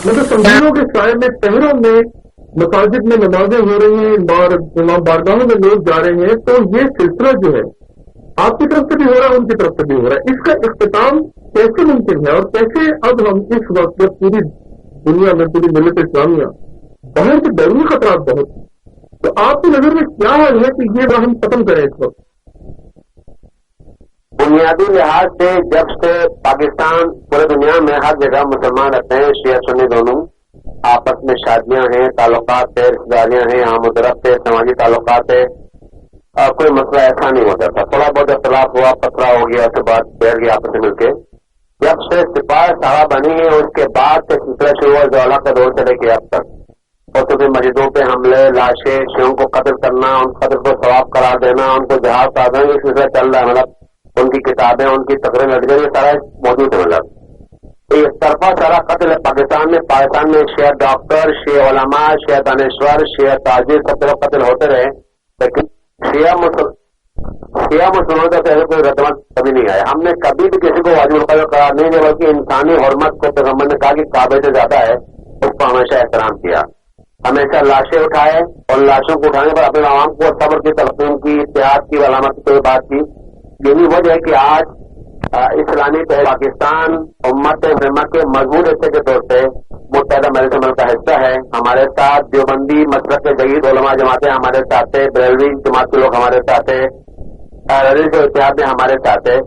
مطلب سمندروں کے سائے میں شہروں میں مساجد میں نمازیں ہو رہی ہیں اور امام بارگاہوں میں لوگ جا رہے ہیں، تو یہ سلسلہ جو ہے آپ کی طرف سے بھی ہو رہا ہے، ان کی طرف سے بھی ہو رہا ہے، اس کا اختتام کیسے ممکن ہے؟ اور کیسے اب ہم اس وقت جب پوری دنیا میں پوری ملت اسلامیہ باہر سے بیرونی خطرات بہت ہیں، تو آپ کی نظر میں کیا حل ہے کہ یہ ہم ختم کریں اس وقت؟ بنیادی لحاظ سے جب سے پاکستان پورے دنیا میں ہر جگہ مسلمان رہتے ہیں، شیعہ سنی دونوں، آپس میں شادیاں ہیں، تعلقات ہے، رشتے داریاں ہیں، عام و درخت ہے، سماجی تعلقات ہے، کوئی مسئلہ ایسا نہیں ہوتا تھا، تھوڑا بہت اختلاف ہوا، پتھرا ہو گیا، اس کے بعد بیٹھ گیا آپس میں مل کے۔ جب سے سپاہ صحابہ بنی ہے اس کے بعد سے سلسلہ شروع ہوا زوالہ کا دور سے لے کے اب تک، اور تو مسجدوں پہ حملے، لاشیں، شیعوں کو قتل کرنا، ان قتل کو ثواب قرار دینا، ان کو جہاد قرار دینا، یہ سلسلہ چل رہا ہے۔ مطلب ان کی کتابیں، ان کی تقریریں لگ گئی، یہ سارا موجود ہے۔ مطلب ایک طرفہ سارا قتل ہے پاکستان میں شیعہ ڈاکٹر، شیعہ علماء، شیعہ دانشور، شیعہ تاجر، سب طرف قتل ہوتے رہے، لیکن شیعہ مسلمانوں کا پہلے کوئی ردعمل کبھی نہیں آیا۔ ہم نے کبھی بھی کسی کو واجب القتل قرار نہیں دیا، بلکہ انسانی حرمت کو پیغمبر نے کہا کہ کعبے سے زیادہ ہے، اس کو ہمیشہ احترام کیا، ہمیشہ لاشیں اٹھائے، اور لاشوں کو اٹھانے پر اپنے عوام کو صبر کی تلقین کی، اتحاد کی، علامت کی کوئی بات کی۔ یہی وجہ ہے کہ آج اسلامی پاکستان امت مسلمہ کے مضبوط حصے کے طور پہ متحدہ مجلس عمل کا حصہ ہے۔ ہمارے ساتھ دیوبندی مسلک کے جدید علماء جماعتیں ہمارے ساتھ ہے، بریلوی جماعت کے لوگ ہمارے ساتھ ہے، رضیز و اتحاد میں ہمارے ساتھ ہے۔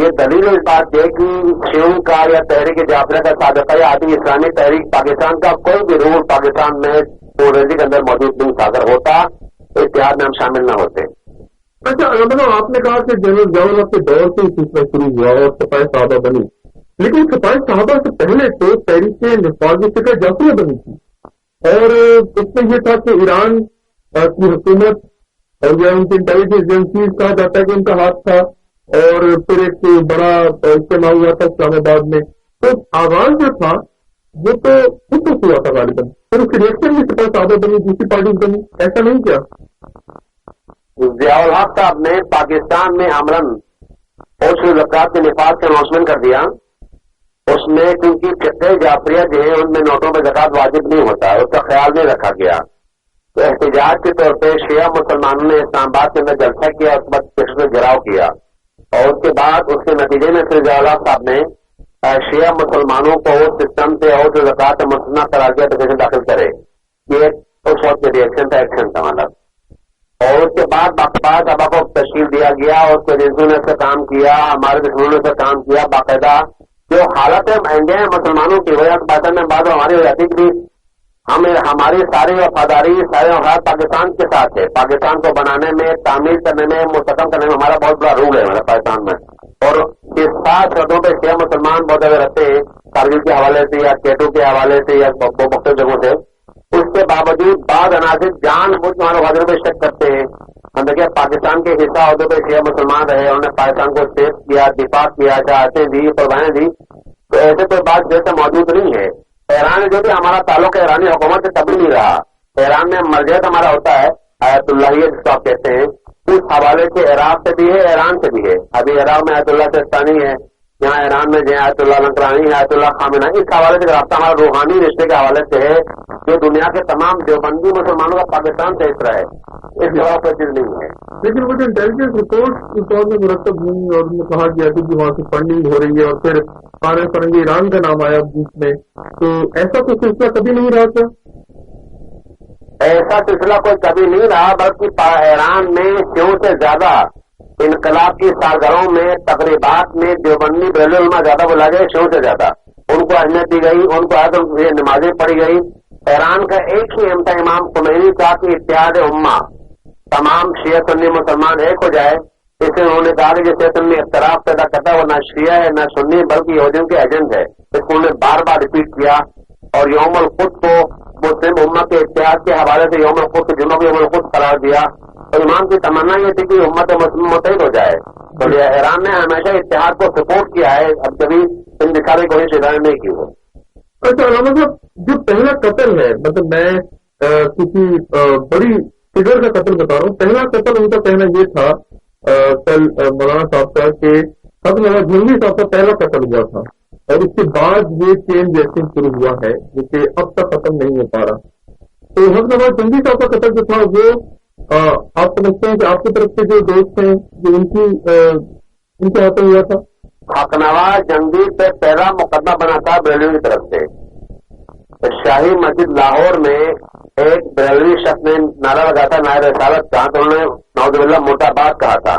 یہ دلیل اس بات ہے کہ شیعوں کا یا تحریک جعفریہ کا صادقہ یا عادی اسلامی تحریک پاکستان کا کوئی بھی رول پاکستان میں کے اندر موجود نہیں تھا، اگر ہوتا تو اتحاد میں ہم شامل نہ ہوتے۔ اچھا، مطلب آپ نے کہا کہ جنرل ضیاء الحق کے دور سے سلسلہ شروع ہوا اور سپاہ صحابہ بنی، لیکن سپاہ صحابہ سے پہلے تو تحریک نفاذ فکر جعفریہ بنی تھی، اور اس میں یہ تھا کہ ایران کی حکومت اور جو ان کی انٹیلیجنس ایجنسیز کہا جاتا ہے کہ ان کا ہاتھ تھا، اور پھر ایک بڑا اجتماع ہوا تھا اسلام آباد میں، تو آغاز جو تھا وہ تو خود ہوا تھا غالباً، پھر اس کی ریئیکشن میں سپاہ صحابہ بنی، دوسری پارٹی بنی، ایسا نہیں کیا؟ ضیاء الحق صاحب نے پاکستان میں عملاً عشر زکوٰۃ کے نفاذ کا اناؤنسمنٹ کر دیا۔ اس میں کیونکہ فقہ جعفریہ جو ہے ان میں نوٹوں پہ زکوٰۃ واجب نہیں ہوتا، اس کا خیال نہیں رکھا گیا، تو احتجاج کے طور پہ شیعہ مسلمانوں نے اسلام آباد کے اندر جلسہ کیا، اس کے بعد پیش میں گراؤ کیا، اور اس کے بعد اس کے نتیجے میں پھر ضیاء الحق صاحب نے شیعہ مسلمانوں کو اس سسٹم سے اور جو زکوٰۃ مصنوعہ قرار دیا اپلیکیشن داخل کرے، یہ اس وقت کے ریئیکشن تھا، ایکشن تھا مطلب۔ اور اس کے بعد باقاعدہ سبا کو تشکیل دیا گیا، اس کو ایجنسیوں نے اس سے کام کیا، ہمارے دشمنوں نے اس سے کام کیا، باقاعدہ جو حالت انڈیا مسلمانوں کی وجہ پاکستان میں بعد ہماری ہو جاتی کہ ہماری ساری وفاداری، سارے وفادار پاکستان کے ساتھ ہے، پاکستان کو بنانے میں، تعمیر کرنے میں، مستحکم کرنے میں ہمارا بہت بڑا رول ہے ہمارے پاکستان میں، اور اس 7 سرحدوں پہ شیعہ مسلمان بہت زیادہ رہتے ہیں، کارگل کے حوالے سے یا کیٹو کے حوالے سے یا مختلف جگہوں سے۔ اس کے باوجود بعض عناصر جان بوجھ ہمارے حاضروں پہ شک کرتے ہیں، ہم دیکھیں پاکستان کے حصہ عہدوں پہ شیعہ مسلمان رہے، انہوں نے پاکستان کو سیف کیا، دفاع کیا، جہازیں دی، قربانیاں دی، تو ایسے کوئی بات جیسے موجود نہیں ہے۔ ایران جو بھی ہمارا تعلق ہے ایرانی حکومت سے کبھی نہیں رہا، ایران میں مرجعیت ہمارا ہوتا ہے آیت اللہیت جس کو آپ کہتے ہیں، اس حوالے سے عراق سے بھی ہے، ایران سے بھی ہے۔ ابھی عراق میں آیت اللہ سستانی ہے، یہاں ایران میں جو آیت اللہ لنکرانی ہے، آیت اللہ خامنہ، اس حوالے سے رابطہ ہمارا روحانی رشتے کے حوالے سے ہے، جو دنیا کے تمام دیوبندی مسلمانوں کا پاکستان سے حصہ ہے، اس جگہ پر چیز نہیں ہے۔ لیکن وہ جو انٹیلیجنس رپورٹ اس دور میں مرتب ہوئی اور ان میں کہا گیا کہ وہاں سے فنڈنگ ہو رہی ہے، اور پھر فرنگی ایران کا نام آیا بیچ میں، تو ایسا کوئی سلسلہ کبھی نہیں رہا تھا؟ ایسا سلسلہ کوئی کبھی نہیں رہا، بلکہ ایران میں شیعوں سے زیادہ انقلاب کی سالگرہوں میں، تقریبات میں دیوبندی بریلوی علماء زیادہ بلا گئے، شیعوں سے زیادہ ان کو اہمیت دی گئی، ان کو نمازیں پڑھی گئی۔ ایران کا ایک ہی ایم تھا امام خمینی کا کہ اتحاد امہ، تمام شیعہ سنی مسلمان ایک ہو جائے۔ اس سے انہوں نے کہا کہ جس سنی اختلاف پیدا کرتا ہے وہ نہ شیعہ ہے نہ سنی بلکہ یہودیوں کے ایجنٹ ہے، اس کو انہوں نے بار بار ریپیٹ کیا، اور یوم القدس کو مسلم امہ کے اتحاد کے حوالے سے یوم القدس جمعہ کو یوم القدس قرار دیا، اور امام کی تمنا یہ تھی کہ امت مسلم متحد ہو جائے، تو ایران نے ہمیشہ اتحاد کو سپورٹ کیا ہے، اب کبھی ان دکھانے کی کوئی شکایت نہیں کی وہ۔ اچھا علامہ صاحب، جو پہلا قتل ہے، مطلب میں کسی بڑی فگر کا قتل بتا رہا ہوں، پہلا قتل ان کا کہنا یہ تھا کل مولانا صاحب کا کہ حضرت مولانا جھنگی صاحب کا پہلا قتل ہوا تھا، اور اس کے بعد یہ چین ریئیکشن شروع ہوا ہے جو کہ اب تک ختم نہیں ہو پا رہا. تو حضرت نواز جنگی صاحب کا قتل جو تھا وہ آپ سمجھتے ہیں کہ آپ کی طرف سے جو دوست ہیں جو ان کے ہاتھوں ہوا تھا؟ حق نواز جنگی پہ پہلا مقدمہ بنا تھا بریلوی کی طرف سے. شاہی مسجد لاہور میں ایک بریلوی شخص نے نعرہ لگا تھا نائب رسالت کا، تو انہوں نے نعوذ باللہ موٹا بات کہا تھا.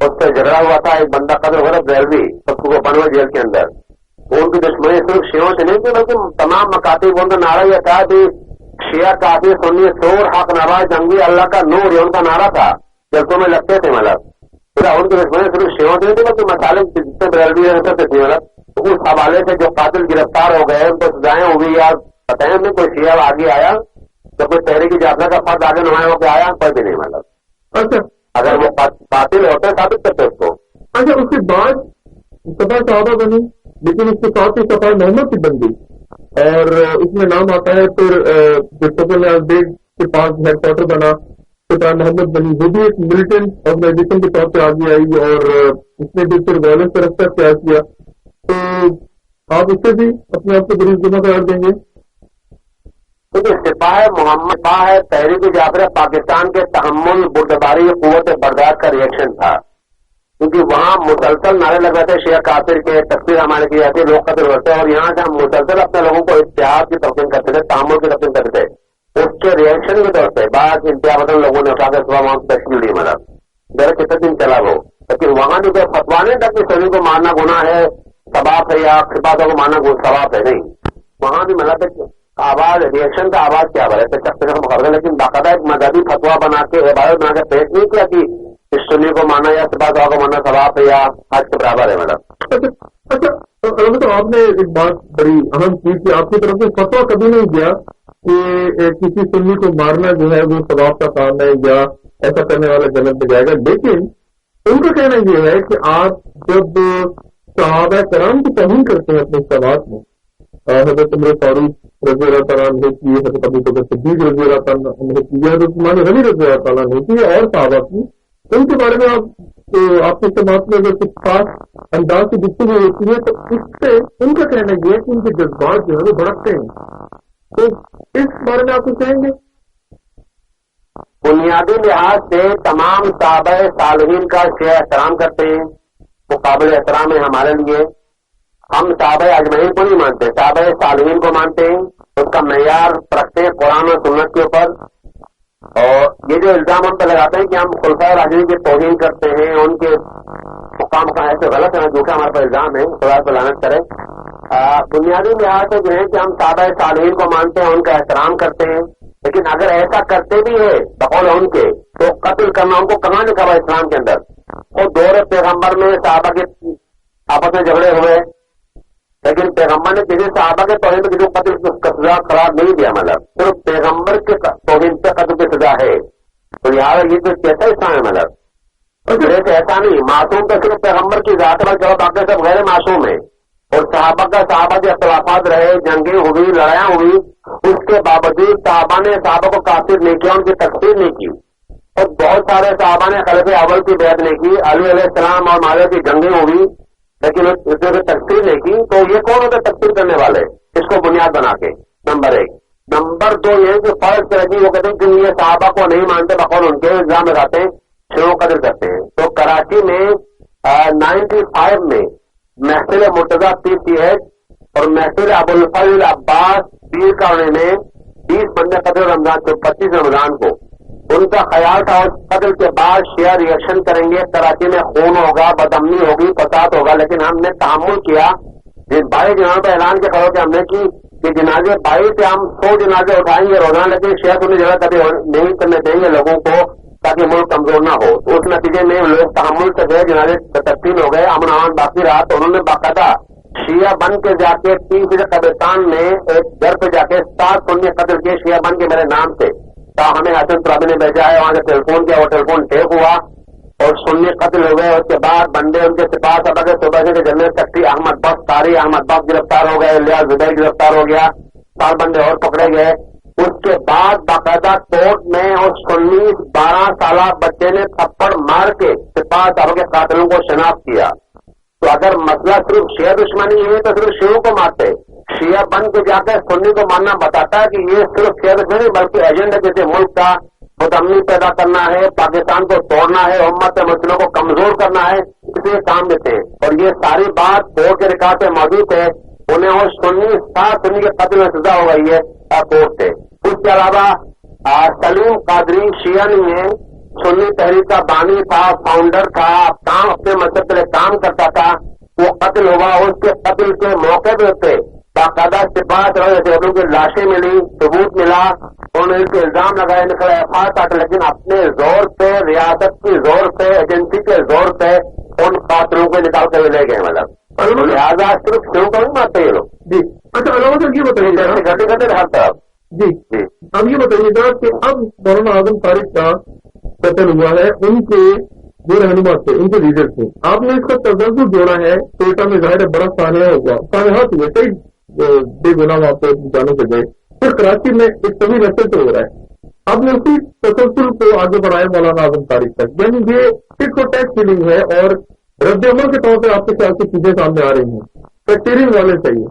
اس سے جھگڑا ہوا تھا، ایک بندہ قتل ہو رہا بریلوی کو بنوا جیل کے اندر. ان کی دشمنی صرف شیعوں سے نہیں تھی بلکہ تمام مکاتب ان کا نعرہ یہ تھا کہ شیعہ کافی سنی سور حق نواز جنگی اللہ کا نور، یہ ان کا نعرہ تھا، جلسوں میں لگتے تھے. مطلب ان کی دشمنی صرف شیعوں سے نہیں تھی بلکہ مسالے جتنے بریلوی سے تھی. مطلب اس حوالے سے جو قاتل گرفتار ہو گئے ان کو سزائیں ہوئی، یا بتائیں میں کوئی شیعہ آگے آیا تو کوئی تحریک جعفر کا فرد آگے نمایاں ہو کے آیا؟ کوئی بھی نہیں. مطلب اچھا، اگر وہ قاتل ہوتے ثابت کرتے اس کو. اچھا، اس کے بعد سپاہ صحابہ بنی، لیکن اس کے ساتھ ہی سپاہ محمد کی بن گئی اور اس میں نام آتا ہے پھر جو سفر بیگ کے پاس ہیڈ کوارٹر بنا سپاہ محمد بنی، وہ بھی ایک ملیٹنٹ آرگنائزیشن کے طور پہ آگے آئی اور اس نے بھی پھر وائلنس کا رفتہ اختیار کیا. تو آپ اس سے بھی اپنے آپ کو بری جمع قرار دیں گے؟ کیونکہ سپاہ محمد سپاہ تحریک جعفر پاکستان کے تحمل بردباری قوت برداشت کا ریئیکشن تھا، کیونکہ وہاں مسلسل نعرے لگ رہے تھے شیعہ کافر کے، تکفیر ہمارے کی جاتی، لوگ قتل ہوتے، اور یہاں سے ہم مسلسل اپنے لوگوں کو اتحاد کی تلقین کرتے تھے، تحمل کی تلقین کرتے تھے. اس کے ریئیکشن کے طور پہ بعض انتہا لوگوں نے اٹھا کر صبح وہاں تشکیل دی. مطلب ذرا کتنے دن چلا وہ، لیکن وہاں جو کوئی فتوا نہیں تھا کہ سنی کو مارنا گناہ ہے ثواب ہے یا سپاہیوں کو مارنا ثواب ہے، نہیں. وہاں بھی مطلب آواز ریئیکشن کا آواز کیا ہے شخص کا مقابلہ، لیکن باقاعدہ ایک مذہبی فتوا بنا کے عبادت بنا کے پیش نہیں کیا کہ اس سنی کو مانا یا سپاہیوں کو مانا ثواب ہے یا حج کے برابر ہے. مطلب اچھا، تو آپ نے ایک بات بڑی اہم کی کہ آپ کی طرف سے فتوا کبھی نہیں گیا کہ کسی سنی کو مارنا جو ہے وہ ثواب کا کام ہے یا ایسا کرنے والا جنت میں جائے گا، لیکن ان کا کہنا یہ ہے کہ آپ جب صحابہ کرام کی توہین کرتے ہیں اپنے سوالات میں، حضرت عمر فاروق رضی اللہ تعالیٰ عنہ کی، حضرت ابو بکر صدیق رضی اللہ تعالیٰ عنہ کی، حضرت عثمان غنی رضی اللہ تعالیٰ عنہ کی اور صحابہ کی، ان کے بارے میں آپ کے سماعت میں اگر کچھ خاص انداز سے گفتگو ہوتی ہے تو اس سے ان کا کہنا یہ ہے کہ ان کے جذبات جو ہے وہ بھڑکتے ہیں. تو اس بارے میں آپ کو کہیں گے؟ بنیادی لحاظ سے تمام صحابہ صالحین کا شیعہ احترام کرتے ہیں، وہ قابل احترام ہے ہمارے لیے. ہم صحابہ اجمعین کو نہیں مانتے، صحابہ صالحین کو مانتے ہیں، اس کا معیار رکھتے ہیں قرآن اور سنت کے اوپر. اور یہ جو الزام ہم پہ لگاتے ہیں کہ ہم خلفائے راشدین کی توہین کرتے ہیں، ان کے مقام کا ایسے غلط ہے، جو کہ ہمارے پہ الزام ہے، خدا پہ لعنت کرے. بنیادی لحاظ سے جو ہے کہ ہم صحابہ صالحین کو مانتے ہیں، ان کا احترام کرتے ہیں، لیکن اگر ایسا کرتے بھی ہے بقول ان کے تو قتل کرنا ان کو کہاں لکھا ہوا اسلام کے اندر؟ وہ دور پیغمبر میں صحابہ کے آپس میں جھگڑے ہوئے، لیکن پیغمبر نے کسی صحابہ کے توہین میں کسی قتل کا سزا قرار نہیں دیا. مطلب صرف پیغمبر کے توہین سے قتل کی سزا ہے. تو لہٰذا یہ تو کیسا اسلام ہے؟ مطلب ایسا نہیں، معصوم تو صرف پیغمبر کی ذات ہے، جب باقی سب غیر معصوم ہے. اور صحابہ کے اختلافات رہے، جنگیں ہوئی، لڑائیاں ہوئی، اس کے باوجود صحابہ نے صحابہ کو کافر نہیں کیا، ان کی تکفیر نہیں کی. اور بہت سارے صحابہ نے خلیفہ اول کی بیعت نہیں کی، علی علیہ السلام اور معاویہ کی جنگیں ہوئی لیکن اس نے تکفیر نہیں کی. تو یہ کون ہوتا ہے تکفیر کرنے والے؟ اس کو بنیاد بنا کے. نمبر 1. نمبر 2 یہ کہ فرض کرے وہ کہتے ہیں کہ یہ صحابہ کو نہیں مانتے، بقول ان کے الزام لگاتے ہیں، شروع قدر کرتے ہیں. تو کراچی میں 95 میں محفل مرتضیٰ PCH اور محفل ابو الفضل عباس پیر کالونی میں 20 بندے قتل رمضان کو 25 رمضان کو ان کا خیال تھا، اور قتل کے بعد شیعہ ریئیکشن کریں گے، کراچی میں خون ہوگا، بدامنی ہوگی، فساد ہوگا. لیکن ہم نے تحمل کیا. جس 22 جنازوں پہ اعلان کے خبر ہم نے کی کہ جنازے 22 سے ہم 100 جنازے اٹھائیں گے روزانہ، لیکن شیعہ سنی جگہ کبھی نہیں کرنے دیں گے لوگوں کو تاکہ ملک کمزور نہ ہو. تو اس نتیجے میں لوگ تحمل سے گئے، جنازے تقسیم ہو گئے، امن امان باقی رہا. تو انہوں نے باقاعدہ شیعہ بن کے جا کے 3 قبرستان میں ایک گھر پہ جا کے 7 سنی قتل کے شیعہ بن کے میرے نام سے ہمیں حسن ترابی نے بھیجا ہے. وہاں سے ٹیلی فون کیا، وہ ٹیلی فون ٹیپ ہوا اور سنی قتل ہو گئے. اس کے بعد بندے ان کے سپاہ سبا کے صوبہ کے جنرل سیکرٹری احمد بخش قاری احمد بخش گرفتار ہو گئے، الیاس زبیر گرفتار ہو گیا، 4 بندے اور پکڑے گئے. اس کے بعد باقاعدہ کورٹ میں اس 12 سالہ بچے نے تھپڑ مار کے سپاہ صاحب کے قاتلوں کو شناخت کیا. تو اگر مسئلہ صرف شیعہ دشمنی ہے تو صرف شیعوں کو مارتے، شیعہ بن کے جا کر سنی کو ماننا بتاتا ہے کہ یہ صرف شیعہ دشمنی بلکہ ایجنڈا کسی ملک کا متمنی پیدا کرنا ہے، پاکستان کو توڑنا ہے، امت مسلموں کو کمزور کرنا ہے، اس لیے کام دیتے ہیں. اور یہ ساری بات کورٹ کے ریکارڈ پہ موجود ہے. انہیں وہ سنی کے قتل میں سزا ہو گئی ہے کورٹ سے. اس کے علاوہ سلیم قادری شیعہ نہیں ہے، سنی تحریک کا بانی تھا، فاؤنڈر تھا، کام اپنے مذہب کے لیے کام کرتا تھا. وہ قتل ہوا، اس کے قتل کے موقع پہ ہوتے باقاعدہ سپاہیوں کی لاشیں ملی، ثبوت ملا، انہوں نے اس کے الزام لگائے، نکلا FIR کاٹا، لیکن اپنے زور پہ، ریاست کی زور پہ، ایجنسی کے زور پہ ان قاتلوں کو نکال کر لے گئے. مطلب لہٰذا صرف شروع کو نہیں مارتے یہ لوگ. جی اچھا، علامہ صاحب یہ بتائیے گھٹے گھٹے ہر طرف. جی اب یہ بتائیے گا کہ اب مولانا اعظم طارق کا قتل ہوا ہے، ان کے جو رہنما تھے، ان کے لیڈر تھے، آپ نے اس کا تجزیہ جوڑا ہے. کوئٹہ میں ظاہر ہے بڑا سانحہ ہوا، سانحات ہوئے، کئی بے گناہ وہاں پہ جانے سے گئے، پھر کراچی میں ایک طویل عرصے سے ہو رہا ہے. آپ نے اسی تسلسل کو آگے بڑھایا مولانا اعظم طارق تک، یعنی یہ ٹک فور ٹیک فیلنگ ہے اور رد عمل کے طور پہ آپ کے خیال سے چیزیں سامنے آ رہی ہیں. سیکٹیرین والے چاہیے،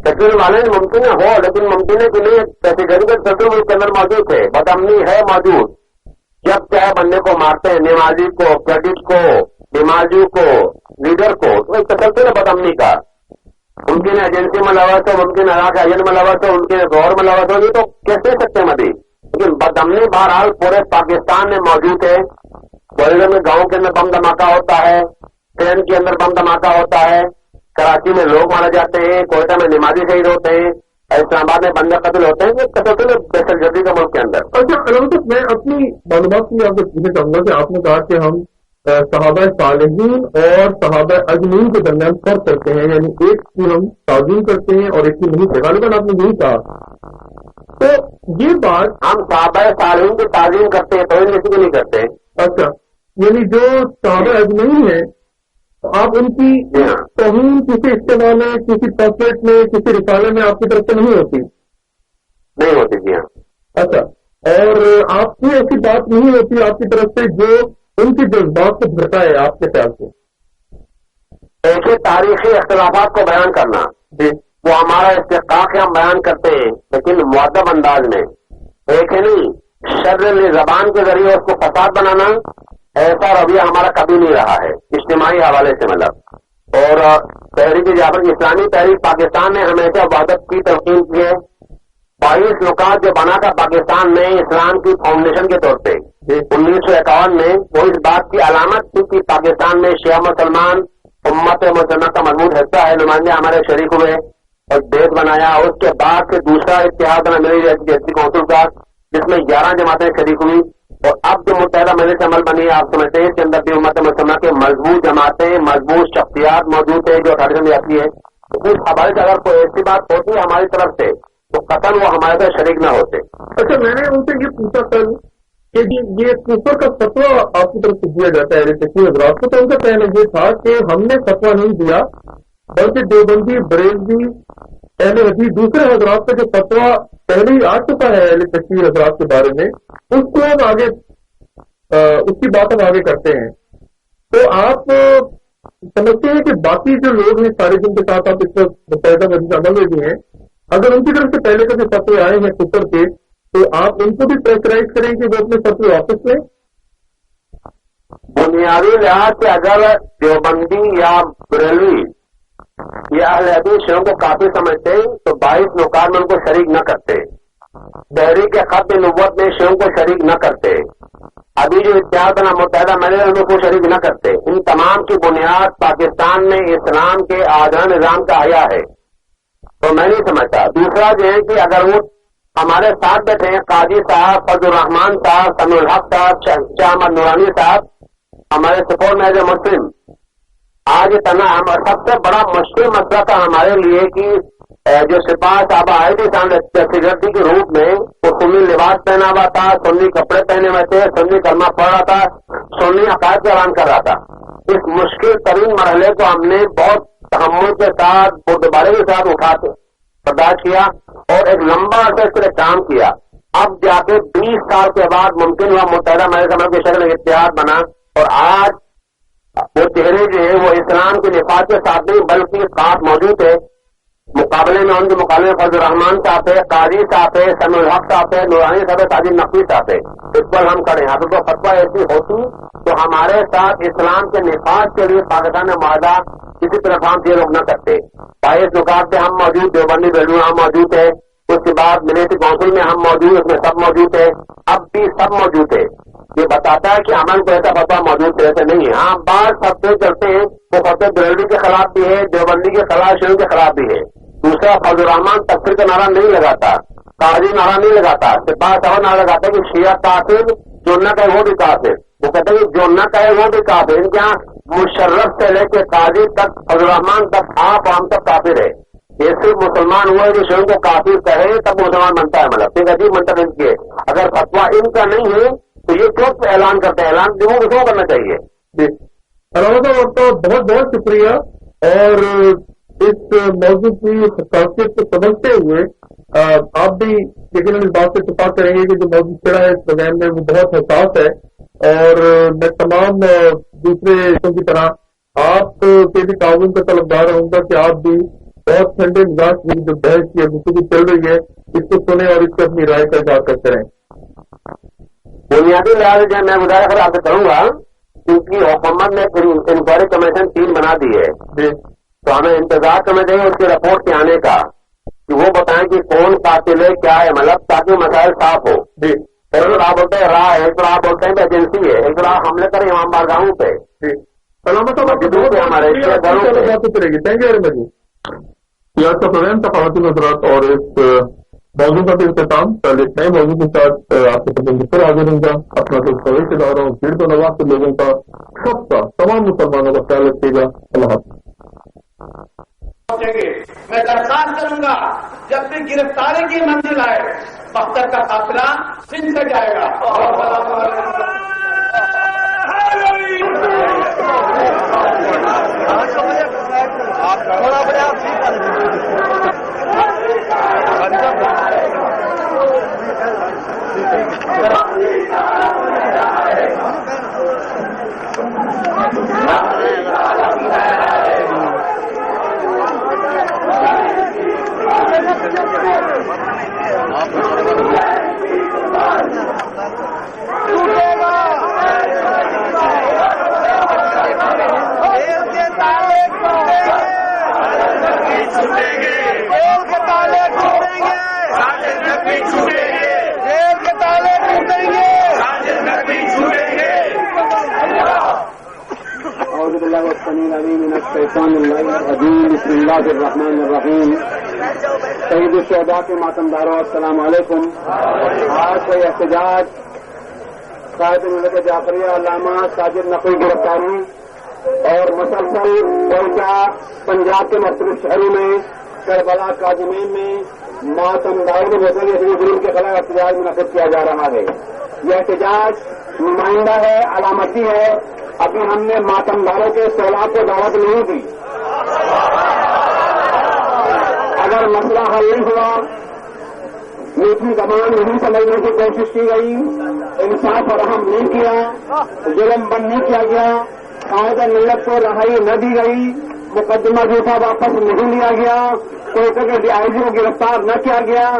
سیکٹریل والے ممکن ہے ہو، لیکن ممکن ہے کہ نہیں. کیٹیگری کے سب ملک کے اندر موجود ہے، بدامنی ہے موجود. جب چاہے بندے کو مارتے ہیں، نمازی کو، کیڈٹ کو، نمازی کو، لیڈر کو. تو ایک تسلسل ہے بدامنی کا. ممکن ہے ایجنسی میں لواس ہو، ممکن ہے علاقہ ایجنٹ میں لواس ہو، ممکن ہے گور میں لواس ہو. یہ تو کیسے سکتے ہیں مدی، لیکن بدامنی بہرحال پورے پاکستان میں موجود ہے. گوریڈر میں گاؤں کے اندر بم دھماکہ ہوتا ہے، ٹرین کے اندر بم دھماکہ ہوتا ہے، کراچی میں لوگ مارے جاتے ہیں، کوئٹہ میں نمازی شہید ہوتے ہیں، اسلام آباد میں بندے قتل ہوتے ہیں. یہ تسلسل ہے دہشت گردی کا ملک کے اندر. اچھا علامہ صاحب، میں اپنی معلومات کی آپ سے پوچھنا چاہوں گا کہ آپ نے کہا کہ ہم صحابہ صالحین اور صحابہ اجمعین کے درمیان فرق کرتے ہیں، یعنی ایک کی ہم تعظیم کرتے ہیں اور ایک کی نہیں. غالباً آپ نے یہی کہا. تو یہ بات ہم صحابہ صالحین کی تعظیم کرتے ہیں، توہین کسی کی نہیں کرتے. اچھا، یعنی جو صحابہ اجمعین ہیں آپ ان کی توہین کسی اجتماع میں، کسی پمفلیٹ میں، کسی رسالے میں آپ کی طرف سے نہیں ہوتی؟ نہیں ہوتی. جی ہاں. اچھا، اور آپ کی ایسی بات نہیں ہوتی آپ کی طرف سے جو ان کی جذبات کو بھڑکائے آپ کے خیال سے؟ ایسے تاریخی اختلافات کو بیان کرنا جی وہ ہمارا استحقاق ہے، ہم بیان کرتے ہیں، لیکن مؤدب انداز میں. ایک ہے نہیں شر زبان کے ذریعے اس کو فساد بنانا، ایسا رویہ ہمارا کبھی نہیں رہا ہے اجتماعی حوالے سے. مطلب اور تحریک جعفر اسلامی تحریک پاکستان نے ہمیشہ وحدت کی تلقین کی ہے. 22 نکات جو بنا تھا پاکستان میں اسلام کی فاؤنڈیشن کے طور پہ 1951 میں، وہ اس بات کی علامت تھی کہ پاکستان میں شیعہ مسلمان امت مسلمہ کا مضبوط حصہ ہے. نمائندے ہمارے شریک ہوئے اور دیش بنایا. اس کے بعد سے دوسرا اتحاد بنا ملی جیسی کونسل کا، جس میں 11 جماعتیں شریک ہوئی. اور اب جو متحدہ مجلس عمل بنی ہے، آپ سمجھتے ہیں اس کے اندر بھی امت مسلمہ کے مضبوط جماعتیں، مضبوط شخصیات موجود ہے جو 18 میں آتی ہے. اس حوالے سے اگر کوئی ایسی بات ہوتی ہے ہماری طرف سے تو قطعاً وہ ہمارے ساتھ شریک نہ ہوتے. اچھا، میں نے ان سے یہ پوچھا کل کہ یہ کفر کا فتویٰ آپ کی طرف سے دیا جاتا ہے کسی حضرات کو، تو ان کا کہنا یہ تھا کہ ہم نے فتویٰ نہیں دیا، بلکہ دیوبندی، بریلوی، اہل حدیث، دوسرے حضرات کا جو فتویٰ پہلے ہی آ چکا ہے اہل تشیع حضرات کے بارے میں، اس کو ہم آگے اس کی بات ہم آگے کرتے ہیں. تو آپ سمجھتے ہیں کہ باقی جو لوگ ہیں سارے جن کے ساتھ آپ اس وقت متحدہ مجلس عمل میں بھی ہیں، اگر ان کی طرف سے پہلے کا جو فتوے آئے ہیں کفر کے، تو آپ ان کو بھی پریشرائز کریں کہ وہ اپنے فتوے واپس لیں؟ بنیادی لحاظ سے اگر دیوبندی یا بریلوی یا اہل حدیث شیعوں کو کافی سمجھتے ہیں تو 22 نکات میں ان کو شریک نہ کرتے. تحریک خط نبوت میں شیعوں کو شریک نہ کرتے. ابھی جو اتحاد بنا متحدہ مجلس کو شریک نہ کرتے. ان تمام کی بنیاد پاکستان میں اسلام کے آزاد نظام کا حیا ہے. تو میں نہیں سمجھتا. دوسرا جو ہے کہ اگر وہ ہمارے ساتھ بیٹھے ہیں، قاضی صاحب، فضل الرحمان صاحب، سمیع الحق صاحب، شاہ احمد نورانی صاحب، ہمارے سپورٹ میں ایز اے مسلم آج اتنا سب سے بڑا مشکل مسئلہ تھا ہمارے لیے کہ جو سپاہ صاحب آئے تھے سیکورٹی کے روپ میں، وہ سنی لباس پہنا ہوا تھا، سنی کپڑے پہنے ہوئے تھے، سنی کلمہ پڑھ رہا تھا، سنی عقائد کا اعلان کر رہا تھا. اس مشکل ترین مرحلے کو ہم نے بہت تحمل کے ساتھ، بردباری کے ساتھ اٹھاتے برداشت کیا اور ایک لمبا عرصہ اس کے لیے کام کیا. اب جا کے 20 سال کے بعد ممکن ہوا متحدہ مجلس عمل کی شکل میں اتحاد بنا. اور آج وہ چہرے جو ہے وہ اسلام کے نفاذ کے ساتھ نہیں بلکہ خاص موجود ہے. مقابلے میں ان کے مقابلے میں فضل الرحمان صاحب ہے, قاضی صاحب ہے, سمیع الحق صاحب ہے, نورانی صاحب ہے, تاجر نقوی صاحب ہے. اس پر ہم کھڑے ہیں. اگر تو فتویٰ ایسی ہوتی تو ہمارے ساتھ اسلام کے نفاذ کے لیے پاکستان میں معاہدہ کسی طرف ہم یہ روک نہ سکتے. 22 نکات پہ ہم موجود, دیوبندی بیڈروم ہم موجود ہے, اس کے بعد ملیٹری کونسل میں ہم موجود, اس میں سب موجود ہے, اب بھی سب موجود ہے. یہ بتاتا ہے کہ عمل کو ایسا فتویٰ موجود ایسے نہیں ہے. ہاں بعض فتوے چلتے ہیں وہ فتوے بریلوی کے خلاف بھی ہے, دیوبندی کے خلاف, شیعوں کے خلاف بھی ہے. دوسرا فضل الرحمان تکفیر کا نعرہ نہیں لگاتا, قاضی نعرہ نہیں لگاتا, سپاہ سالار نعرہ لگاتا ہے کہ شیعہ کافر, جو نہ کہے وہ بھی کافر. وہ کہتے ہیں کہ جو نہ کہے وہ بھی کافر. ان کے یہاں مشرف سے لے کے قاضی تک, فضل الرحمان تک, آپ ہم تک کافر ہے. یہ صرف مسلمان ہوئے جو شیعوں کو کافر کہے تب مسلمان بنتا ہے. مطلب ایک عجیب منطق ان کی ہے. اگر فتویٰ ان کا نہیں ہے تو یہ کیوں اعلان کرتے ہیں؟ اعلان کیوں کرنا چاہیے؟ علامہ صاحب آپ کا بہت بہت شکریہ. اور اس موضوع کی حساسیت کو سمجھتے ہوئے آپ بھی لیکن اس بات سے اتفاق کریں گے کہ جو موضوع چھڑا ہے اس پروگرام میں وہ بہت حساس ہے. اور میں تمام دوسرے کی طرح آپ کے بھی تعاون کا طلبگار رہوں گا کہ آپ بھی بہت ٹھنڈے مزاج کی جو بحث کی گفتگو چل رہی ہے اس کو سنیں اور اس سے اپنی رائے کا اظہار کرتے رہیں. بنیادی لحاظ سے میں گزارش آپ سے کروں گا کیونکہ حکومت نے انکوائری کمیشن 3 بنا دی ہے, تو ہمیں انتظار کرنا چاہیے اس کی رپورٹ کے آنے کا کہ وہ بتائیں کہ کون قاتل ہے, کیا ہے, مطلب تاکہ مسائل صاف ہو. ایک تو آپ بولتے ہیں راہ ہے, ایک تو آپ بولتے ہیں کہ ایجنسی ہے, ایک تو آپ حملے کریں امام بارگاہوں پہ. سلامت ہمارے چلے گی. Thank you very much. یہ آپ کا پروگرام تھا خواتین حضرات, اور اس موضوع کا بھی اختتام کل ایک نئے موضوع کے ساتھ آپ کے پسند پر حاضر ہوں گا. اپنا تو سوئی سے لا رہا ہوں, بھیڑ تو نواز کے لوگوں کا, سب کا, تمام مسلمانوں کا خیال رکھیے گا. اللہ حافظ. میں درخواست کروں گا جب بھی گرفتاری کی منزل آئے بختر کا قافلہ سندھ سے جائے گا. بسم اللہ الرحمن الرحیم. شہید الشہداء کے ماتمداروں السلام علیکم. آج کا احتجاج قائد ملت جعفریہ علامہ ساجد نقوی گرفتاری اور مسلسل کوئٹہ پنجاب کے مختلف شہروں میں کربلا کاظمین میں ماتمداروں ظلم کے خلاف احتجاج منعقد کیا جا رہا ہے. یہ احتجاج نمائندہ ہے, علامتی ہے. ابھی ہم نے ماتمداروں کے سیلاب کو دعوت نہیں دی. اگر مسئلہ حل نہیں ہوا, میٹھی زبان نہیں سمجھنے کی کوشش کی گئی, انصاف فراہم نہیں کیا, ظلم بند نہیں کیا گیا, قائد ملت کو رہائی نہ دی گئی, مقدمہ جھوٹا واپس نہیں لیا گیا, کوئٹہ کے ڈی آئی جی کو گرفتار نہ کیا گیا,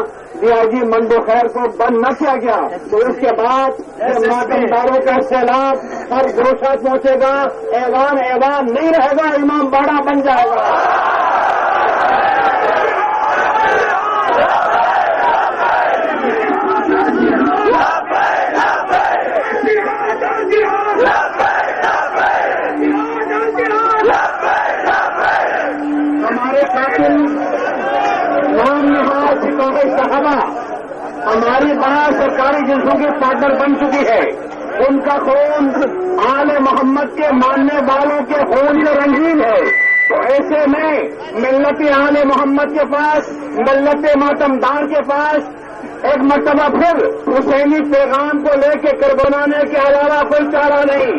ڈی آئی جی منڈو خیر کو بند نہ کیا گیا, تو اس کے بعد ماتمداروں کا سیلاب ہر گوشہ پہنچے گا. ایوان ایوان نہیں رہے گا, امام باڑہ بن جائے گا. ہمارے قاتل نام نہاد سپاہی صاحبہ ہماری بڑا سرکاری جنسوں کی پارٹنر بن چکی ہے. ان کا خون آل محمد کے ماننے والوں کے خون سے رنگین ہے. تو ایسے میں ملت آل محمد کے پاس, ملت ماتمدار کے پاس ایک مرتبہ پھر حسینی پیغام کو لے کے کربلانے کے علاوہ کوئی چارہ نہیں.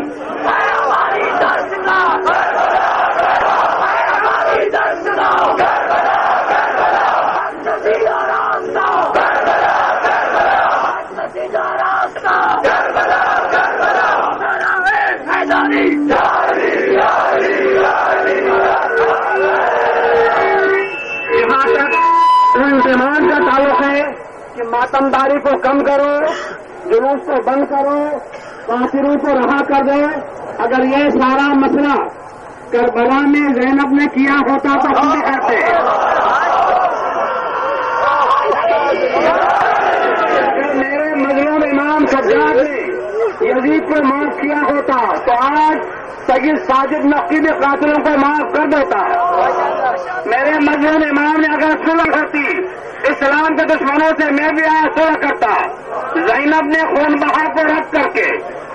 مسلمان کا تعلق ہے کہ ماتمداری کو کم کرو، جلوس کو بند کرو، کافروں کو رہا کر دو. اگر یہ سارا مسئلہ کربلا میں زینب نے کیا ہوتا تو ہم بھی کرتے. اگر میرے مظلوم امام سجاد نے یزید کو معاف کیا ہوتا تو آج سید ساجد نقی نے قاتلوں کو معاف کر دیتا. میرے مظلوم امام نے اگر صلح کرتی اسلام کے دشمنوں سے میں بھی آج صلح کرتا. زینب نے خون بہا کو رد کر کے،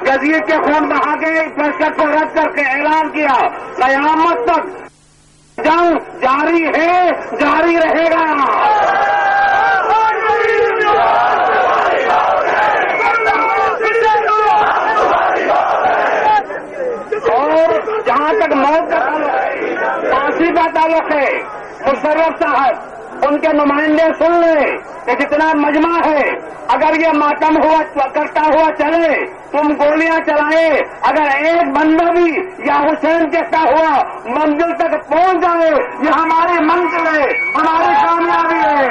یزید کے خون بہا کے فیصلے کو رد کر کے اعلان کیا قیامت تک جنگ جاری ہے، جاری رہے گا. اور جہاں تک موت کا تعلق ہے، پھانسی کا تعلق ہے، مشرف صاحب ان کے نمائندے سن لیں کہ جتنا مجمع ہے اگر یہ ماتم ہوا کرتا ہوا چلے، تم گولیاں چلائے، اگر ایک بندہ بھی یا حسین کہتا ہوا منزل تک پہنچ جائے، یہ ہماری منزل ہے، ہماری کامیابی ہے.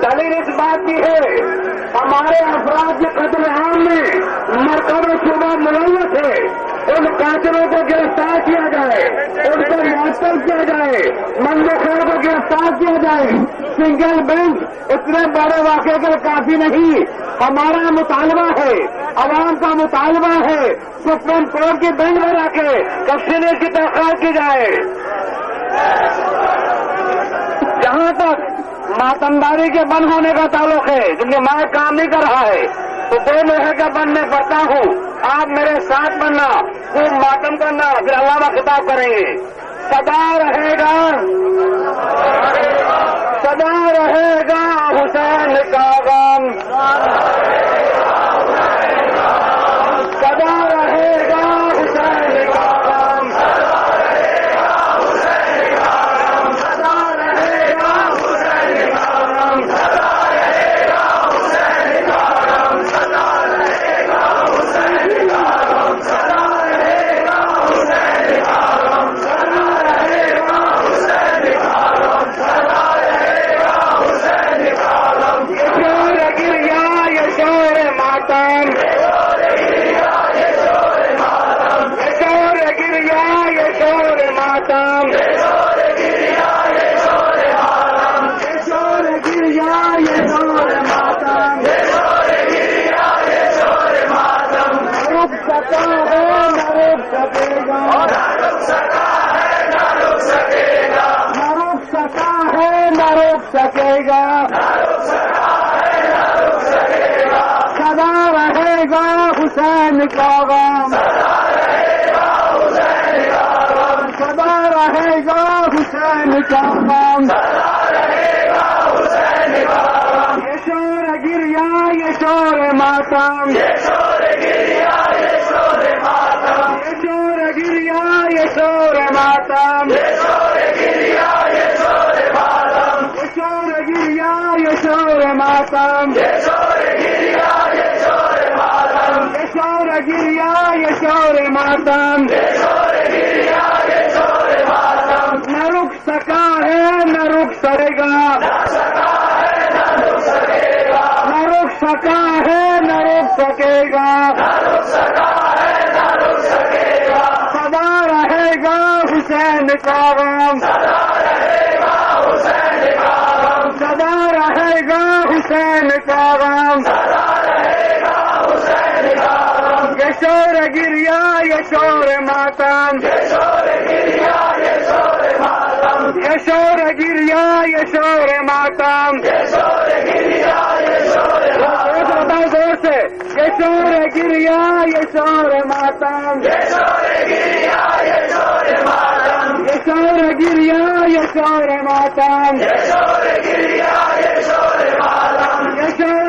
دلیل اس بات کی ہے ہمارے افراد کے قتل عام میں مرکب صوبہ ملوث ہے. ان قاتلوں کو گرفتار کیا جائے، ان کو معطل کیا جائے، منظور کو گرفتار کیا جائے. سنگل بینچ اتنے بڑے واقعے کے کافی نہیں. ہمارا مطالبہ ہے، عوام کا مطالبہ ہے، سپریم کورٹ کی بینچ میں رکھ کے تفصیل کی تحقیق کی جائے. جہاں تک ماتمداری کے بند ہونے کا تعلق ہے، کیونکہ میں کام نہیں کر رہا ہے تو 2 لوہے کا بند میں پڑتا ہوں، آپ میرے ساتھ بننا، خوب ماتم کرنا، پھر علامہ خطاب کریں گے. سدا رہے گا، سدا رہے گا حسین کا غم، سدا رہے گا حسین کا غم، سکے گا، سدا رہے گا حسین کا غم، سدا رہے گا حسین کا غم. یہ شور گریا، یہ شور ماتم، یہ شور گریا، یہ شور ماتم، یہ شور گریا، یہ شور ماتم، یہ شور گریا، یہ شور ماتم، یہ شور گریا، یہ شور ماتم، یہ شور گریا، یہ شور ماتم، یہ شور گریا، یہ شور ماتم، یہ شور گریا، یہ شور ماتم. نہ رک سکا ہے نہ رک سکے گا، نہ رک سکا ہے نہ رک سکے گا، سدا رہے گا حسین کا غم، سدا رہے گا حسین کا غم. یہ شور گریا، یہ شور ماتم، یہ شور گریا، یہ شور ماتم، یہ شور گریا، یہ شور ماتم، یہ شور گریا، یہ شور ماتم. زور سے یہ شور گریا، یہ شور ماتم، یہ شور گریا، یہ شور ماتم، یہ شور گریا، یہ شور ماتم، یہ شور گریا، یہ شور ماتم، یہ شور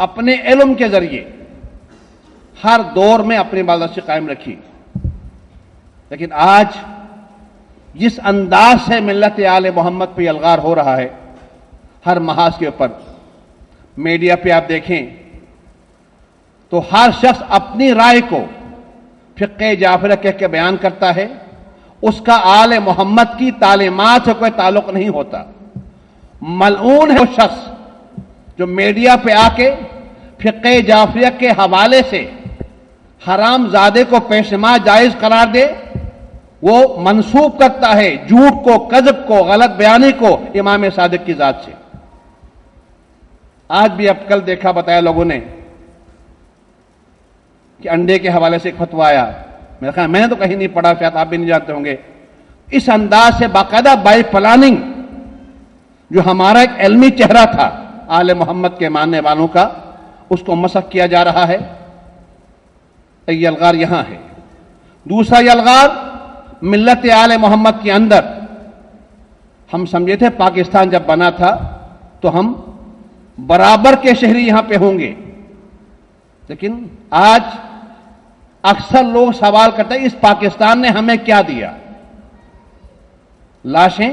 اپنے علم کے ذریعے ہر دور میں اپنی بالادستی قائم رکھی، لیکن آج جس انداز سے ملت آل محمد پہ الغار ہو رہا ہے ہر محاذ کے اوپر، میڈیا پہ آپ دیکھیں تو ہر شخص اپنی رائے کو فقہ جعفریہ کہہ کے بیان کرتا ہے، اس کا آل محمد کی تعلیمات سے کوئی تعلق نہیں ہوتا۔ ملعون ہے وہ شخص جو میڈیا پہ آ کے فقہ جعفریہ کے حوالے سے حرام زادے کو پیشما جائز قرار دے، وہ منسوب کرتا ہے جھوٹ کو، کذب کو، غلط بیانی کو امام صادق کی ذات سے۔ آج بھی اب کل دیکھا بتایا لوگوں نے کہ انڈے کے حوالے سے ایک فتویٰ آیا، میرا خیال میں نے تو کہیں نہیں پڑھا، شاید آپ بھی نہیں جانتے ہوں گے۔ اس انداز سے باقاعدہ بائی پلاننگ جو ہمارا ایک علمی چہرہ تھا آل محمد کے ماننے والوں کا، اس کو مسخ کیا جا رہا ہے۔ یہ الغار یہاں ہے۔ دوسرا یہ الغار ملت آل محمد کے اندر، ہم سمجھے تھے پاکستان جب بنا تھا تو ہم برابر کے شہری یہاں پہ ہوں گے، لیکن آج اکثر لوگ سوال کرتے ہیں اس پاکستان نے ہمیں کیا دیا؟ لاشیں،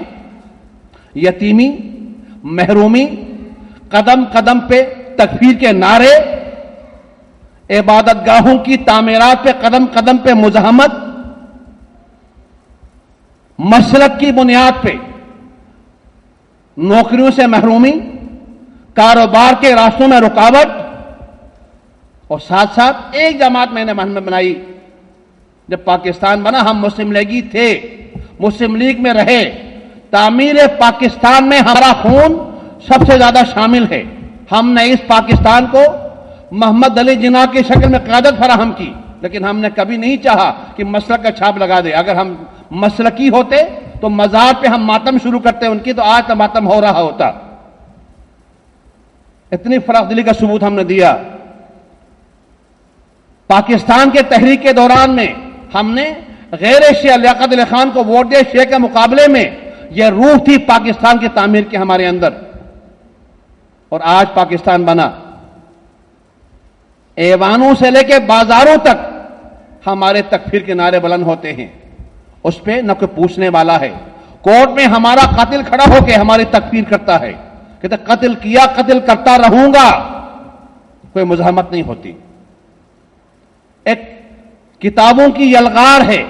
یتیمی، محرومی، قدم قدم پہ تکفیر کے نعرے، عبادت گاہوں کی تعمیرات پہ قدم قدم پہ مزاحمت، مسلک کی بنیاد پہ نوکریوں سے محرومی، کاروبار کے راستوں میں رکاوٹ، اور ساتھ ساتھ ایک جماعت میں نے من میں بنائی جب پاکستان بنا، ہم مسلم لیگی تھے، مسلم لیگ میں رہے، تعمیر پاکستان میں ہمارا خون سب سے زیادہ شامل ہے۔ ہم نے اس پاکستان کو محمد علی جناح کی شکل میں قیادت فراہم کی، لیکن ہم نے کبھی نہیں چاہا کہ مسلک کا چھاپ لگا دے۔ اگر ہم مسلکی ہوتے تو مزار پہ ہم ماتم شروع کرتے ان کی، تو آج تو ماتم ہو رہا ہوتا۔ اتنی فراخ دلی کا ثبوت ہم نے دیا۔ پاکستان کے تحریک کے دوران میں ہم نے غیر شیعہ لیاقت علی خان کو ووٹ دیا، شیعہ کے مقابلے میں یہ روح تھی پاکستان کی تعمیر کی ہمارے اندر، اور آج پاکستان بنا۔ ایوانوں سے لے کے بازاروں تک ہمارے تکفیر کے نعرے بلند ہوتے ہیں، اس پہ نہ کوئی پوچھنے والا ہے۔ کورٹ میں ہمارا قاتل کھڑا ہو کے ہماری تکفیر کرتا ہے، کہتے قتل کیا، قتل کرتا رہوں گا، کوئی مزاحمت نہیں ہوتی۔ ایک کتابوں کی یلغار ہے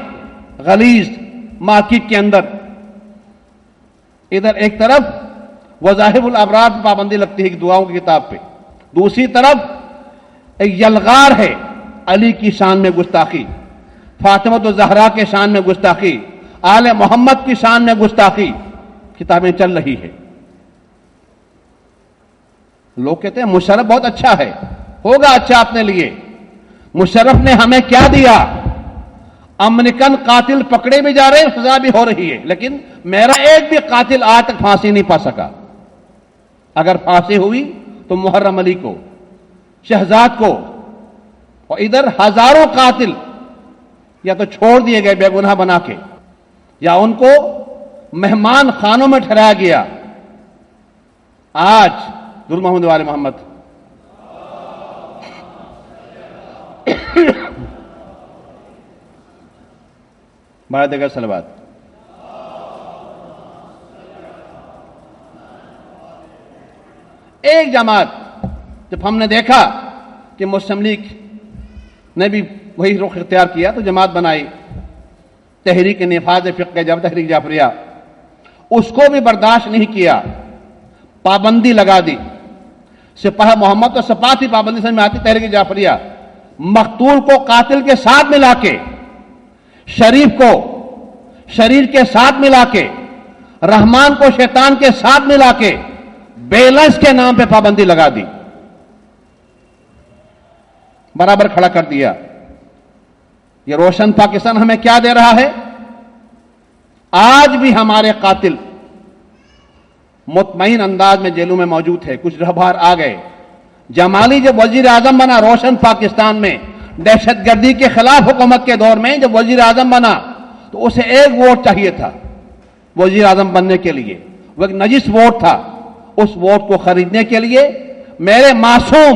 غلیظ مارکیٹ کے اندر، ادھر ایک طرف وظائف الابرار پر پابندی لگتی ہے دعاؤں کی کتاب پہ، دوسری طرف ایک یلغار ہے علی کی شان میں گستاخی، فاطمہ الزہرا کے شان میں گستاخی، آل محمد کی شان میں گستاخی، کتابیں چل رہی ہے۔ لوگ کہتے ہیں مشرف بہت اچھا ہے، ہوگا اچھا اپنے لیے، مشرف نے ہمیں کیا دیا؟ امریکن قاتل پکڑے بھی جا رہے ہیں، سزا بھی ہو رہی ہے، لیکن میرا ایک بھی قاتل آج تک پھانسی نہیں پا سکا۔ اگر پھانسی ہوئی تو محرم علی کو، شہزاد کو، اور ادھر ہزاروں قاتل یا تو چھوڑ دیے گئے بے گناہ بنا کے، یا ان کو مہمان خانوں میں ٹھہرایا گیا۔ آج درود محمد والے محمد بارہ دیگر صلوات۔ ایک جماعت جب ہم نے دیکھا کہ مسلم لیگ نے بھی وہی رخ اختیار کیا تو جماعت بنائی، تحریک نفاذ فقہ جب تحریک جعفریہ، اس کو بھی برداشت نہیں کیا، پابندی لگا دی۔ سپاہ محمد تو سپاہ تھی، پابندی سمجھ میں آتی تحریک جعفریہ، مقتول کو قاتل کے ساتھ ملا کے، شریف کو شریر کے ساتھ ملا کے، رحمان کو شیطان کے ساتھ ملا کے، بیلنس کے نام پہ پابندی لگا دی، برابر کھڑا کر دیا۔ یہ روشن پاکستان ہمیں کیا دے رہا ہے؟ آج بھی ہمارے قاتل مطمئن انداز میں جیلوں میں موجود ہے، کچھ رہبار آ گئے۔ جمالی جب وزیر اعظم بنا روشن پاکستان میں، دہشت گردی کے خلاف حکومت کے دور میں جب وزیر اعظم بنا تو اسے ایک ووٹ چاہیے تھا وزیر اعظم بننے کے لیے، وہ ایک نجس ووٹ تھا۔ اس ووٹ کو خریدنے کے لیے میرے معصوم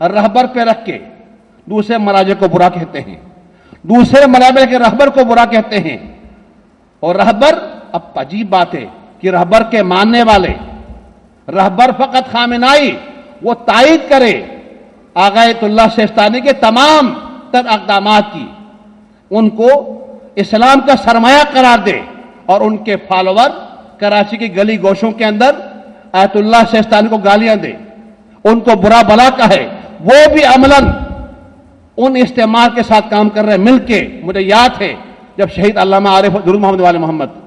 رہبر پہ رکھ کے دوسرے مراجع کو برا کہتے ہیں، دوسرے مراجع کے رہبر کو برا کہتے ہیں. اور رہبر، اب عجیب بات ہے کہ رہبر کے ماننے والے، رہبر فقط خامنائی، وہ تائید کرے آغا آیت اللہ سیستانی کے تمام تر اقدامات کی، ان کو اسلام کا سرمایہ قرار دے، اور ان کے فالوور کراچی کی گلی گوشوں کے اندر آیت اللہ سیستانی کو گالیاں دے، ان کو برا بلا کہے، وہ بھی عملاً ان استعمار کے ساتھ کام کر رہے ہیں مل کے. مجھے یاد ہے جب شہید علامہ عارف درود محمد والے محمد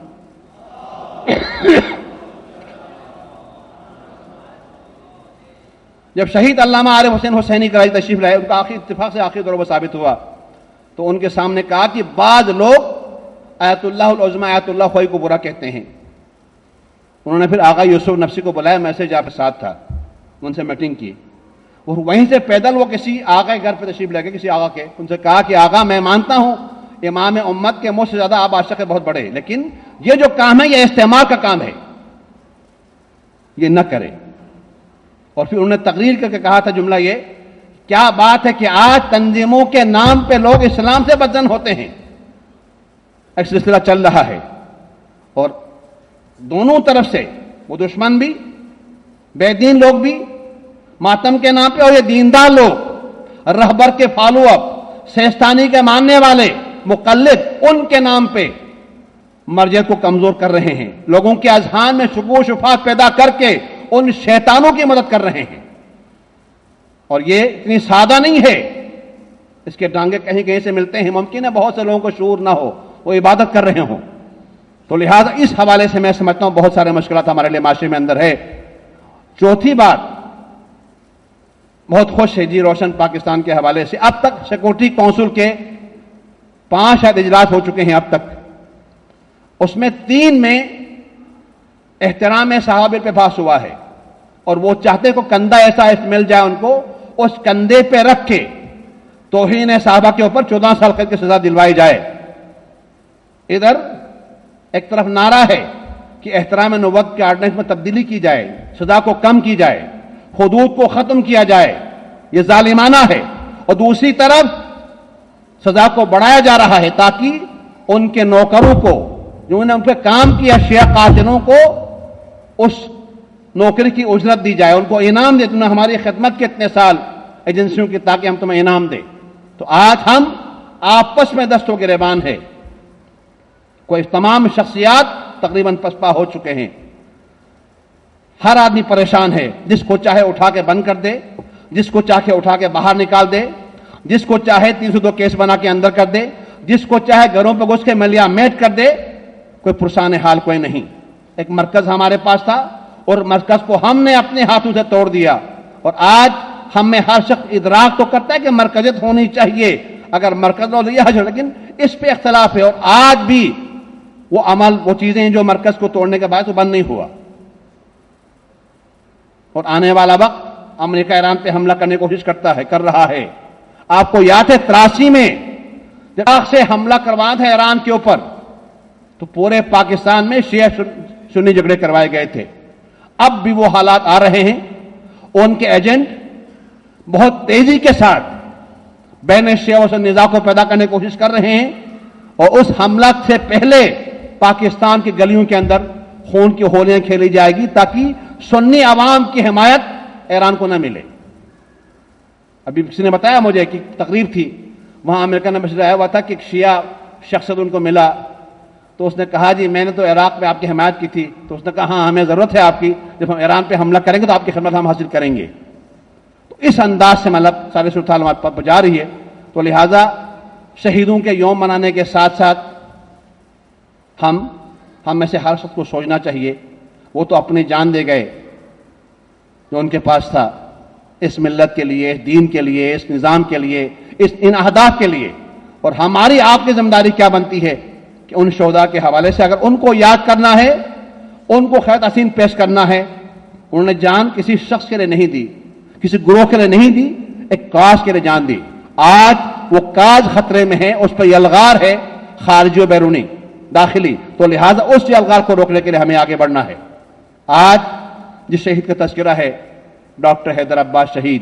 جب شہید علامہ عارف حسین حسینی کراچی تشریف لائے، ان کا آخری اتفاق سے آخری دور میں ثابت ہوا، تو ان کے سامنے کہا کہ بعض لوگ آیت اللہ العظمی آیت اللہ خوئی کو برا کہتے ہیں. انہوں نے پھر آغا یوسف نفسی کو بلایا، میسج آپ کے ساتھ تھا، ان سے میٹنگ کی، اور وہیں سے پیدل وہ کسی آغا کے گھر پہ تشریف لے گئے، کسی آغا کے، ان سے کہا کہ آغا میں مانتا ہوں امام امت کے مجھ سے زیادہ آپ عاشق ہیں بہت بڑے، لیکن یہ جو کام ہے یہ استعمار کا کام ہے، یہ نہ کرے. اور پھر انہوں نے تقریر کر کے کہا تھا جملہ یہ، کیا بات ہے کہ آج تنظیموں کے نام پہ لوگ اسلام سے بدزن ہوتے ہیں. ایک سلسلہ چل رہا ہے، اور دونوں طرف سے، وہ دشمن بھی، بے دین لوگ بھی ماتم کے نام پہ، اور یہ دیندار لوگ رہبر کے فالو اپ، سیستانی کے ماننے والے، مقلد، ان کے نام پہ مرجع کو کمزور کر رہے ہیں، لوگوں کے اذہان میں شکوک و شبہات پیدا کر کے ان شیطانوں کی مدد کر رہے ہیں. اور یہ اتنی سادہ نہیں ہے، اس کے ڈانگے کہیں کہیں سے ملتے ہیں. ممکن ہے بہت سے لوگوں کو شعور نہ ہو، وہ عبادت کر رہے ہوں. تو لہذا اس حوالے سے میں سمجھتا ہوں بہت سارے مشکلات ہمارے لیے معاشرے میں اندر ہے. چوتھی بات، بہت خوش ہے جی روشن پاکستان کے حوالے سے، اب تک سیکورٹی کونسل کے 5 شاید اجلاس ہو چکے ہیں اب تک، اس میں 3 میں احترام صحابہ پہ بحث ہوا ہے، اور وہ چاہتے کو کندھا ایسا مل جائے ان کو، اس کندھے پہ رکھ کے توہین صحابہ کے اوپر 14 سال قید کی سزا دلوائی جائے. ادھر ایک طرف نعرہ ہے کہ احترام نبوت کے آرڈیننس میں تبدیلی کی جائے، سزا کو کم کی جائے، حدود کو ختم کیا جائے، یہ ظالمانہ ہے، اور دوسری طرف سزا کو بڑھایا جا رہا ہے تاکہ ان کے نوکروں کو، جنہوں نے ان پہ کام کیا، شیعہ قاتلوں کو اس نوکری کی اجرت دی جائے، ان کو انعام دے. تم نے ہماری خدمت کے اتنے سال ایجنسیوں کی، تاکہ ہم تمہیں انعام دیں. تو آج ہم آپس میں دست و گریبان ہے، کوئی تمام شخصیات تقریباً پسپا ہو چکے ہیں، ہر آدمی پریشان ہے، جس کو چاہے اٹھا کے بند کر دے، جس کو چاہے اٹھا کے باہر نکال دے، جس کو چاہے 302 کیس بنا کے اندر کر دے، جس کو چاہے گھروں پہ گھس کے ملیا میٹ کر دے. کوئی پرسان حال کوئی نہیں. ایک مرکز ہمارے پاس تھا، اور مرکز کو ہم نے اپنے ہاتھوں سے توڑ دیا، اور آج ہم میں ہر شخص ادراک تو کرتا ہے کہ مرکزیت ہونی چاہیے، اگر مرکز ہو لیا ہے، لیکن اس پہ اختلاف ہے. اور آج بھی وہ عمل، وہ چیزیں جو مرکز کو توڑنے کے بعد وہ بند نہیں ہوا. اور آنے والا وقت امریکہ ایران پہ حملہ کرنے کی کوشش کرتا ہے، کر رہا ہے. آپ کو یاد ہے 83 میں جب عراق سے حملہ کروایا تھا ایران کے اوپر، تو پورے پاکستان میں شیعہ سنی جھگڑے کروائے گئے تھے. اب بھی وہ حالات آ رہے ہیں، ان کے ایجنٹ بہت تیزی کے ساتھ بین شیعہ و سنی نزاع کو پیدا کرنے کی کوشش کر رہے ہیں، اور اس حملہ سے پہلے پاکستان کی گلیوں کے اندر خون کی ہولیاں کھیلی جائے گی تاکہ سنی عوام کی حمایت ایران کو نہ ملے. ابھی کسی نے بتایا مجھے کہ تقریب تھی وہاں امریکہ نے مشورہ آیا ہوا تھا کہ ایک شیعہ شخص ان کو ملا، تو اس نے کہا جی میں نے تو عراق میں آپ کی حمایت کی تھی. تو اس نے کہا ہاں ہمیں ضرورت ہے آپ کی، جب ہم ایران پہ حملہ کریں گے تو آپ کی خدمت ہم حاصل کریں گے. تو اس انداز سے مطلب ساری صورتحال ہمارے پاس جا رہی ہے. تو لہٰذا شہیدوں کے یوم منانے کے ساتھ ساتھ ہم میں سے ہر شخص کو سوچنا چاہیے، وہ تو اپنی جان دے گئے جو ان کے پاس تھا، اس ملت کے لیے، اس دین کے لیے، اس نظام کے لیے، ان اہداف کے لیے. اور ہماری آپ کی ذمہ داری کیا بنتی ہے کہ ان شہداء کے حوالے سے اگر ان کو یاد کرنا ہے، ان کو خیر تحسین پیش کرنا ہے. انہوں نے جان کسی شخص کے لیے نہیں دی، کسی گروہ کے لیے نہیں دی، ایک کاج کے لیے جان دی. آج وہ کاج خطرے میں ہے، اس پہ یلغار ہے خارجی و بیرونی، داخلی. تو لہٰذا اس یلغار کو روکنے کے لیے ہمیں آگے بڑھنا ہے. آج جس شہید کا تذکرہ ہے ڈاکٹر حیدر عباس شہید،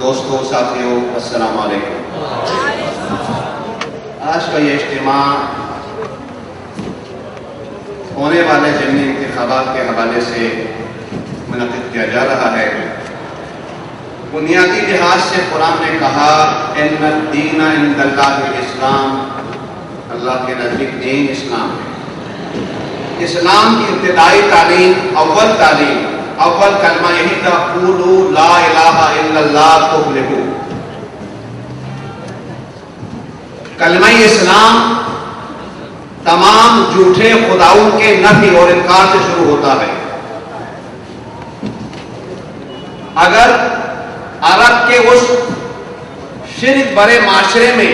دوستوں، ساتھیوں، السلام علیکم۔ آج کا یہ اجتماع ہونے والے ضمنی انتخابات کے حوالے سے منعقد کیا جا رہا ہے۔ بنیادی لحاظ سے قرآن نے کہا ان الدین عند اللہ الاسلام، اللہ کے نزدیک دین اسلام ہے۔ اسلام کی ابتدائی تعلیم، اول کلمہ یہی تھا، قولوا لا الہ الا اللہ تفلحوا۔ کلمہ اسلام تمام جھوٹے خداؤں کے نفی اور انکار سے شروع ہوتا ہے۔ اگر عرب کے اس شرک بھرے معاشرے میں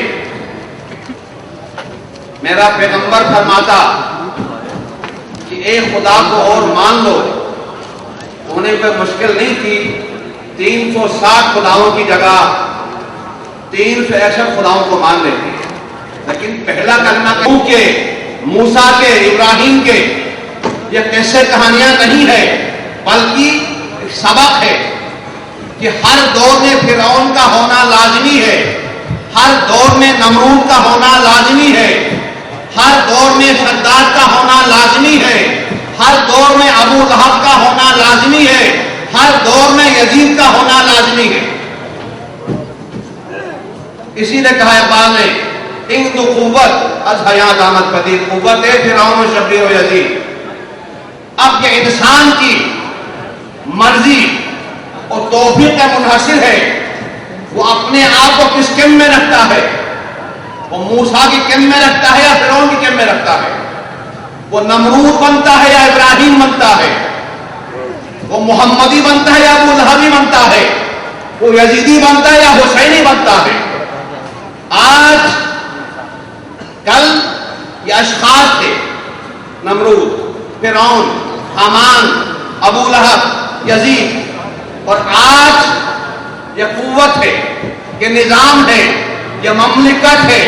میرا پیغمبر فرماتا کہ ایک خدا کو اور مان لو، تو انہیں کوئی مشکل نہیں تھی 360 خداؤں کی جگہ 361 خداؤں کو مان لیتے۔ لیکن پہلا کلمہ کے موسیٰ کے، ابراہیم کے، یہ قصے کہانیاں نہیں ہے، بلکہ ایک سبق ہے کہ ہر دور میں فرعون کا ہونا لازمی ہے، ہر دور میں نمرود کا ہونا لازمی ہے، ہر دور میں شداد کا ہونا لازمی ہے، ہر دور میں ابو لہب کا ہونا لازمی ہے، ہر دور میں یزید کا ہونا لازمی ہے۔ اسی نے کہا اقبال نے ان تو قوت از حیات آمد پدید، قوت ہے فرعون و شبیر و یزید۔ اب یہ انسان کی مرضی اور توفیق کا منحصر ہے، وہ اپنے آپ کو کس کم میں رکھتا ہے، وہ موسیٰ کی کم میں رکھتا ہے یا فرعون کی کم میں رکھتا ہے، وہ نمرود بنتا ہے یا ابراہیم بنتا ہے، وہ محمدی بنتا ہے یا ابو لہبی بنتا ہے، وہ یزیدی بنتا ہے یا حسینی بنتا ہے۔ آج کل یہ اشخاص تھے، نمرود، فرعون، حامان، ابو لہب، یزید، اور آج یہ قوت ہے، یہ نظام ہے، یہ مملکت ہے۔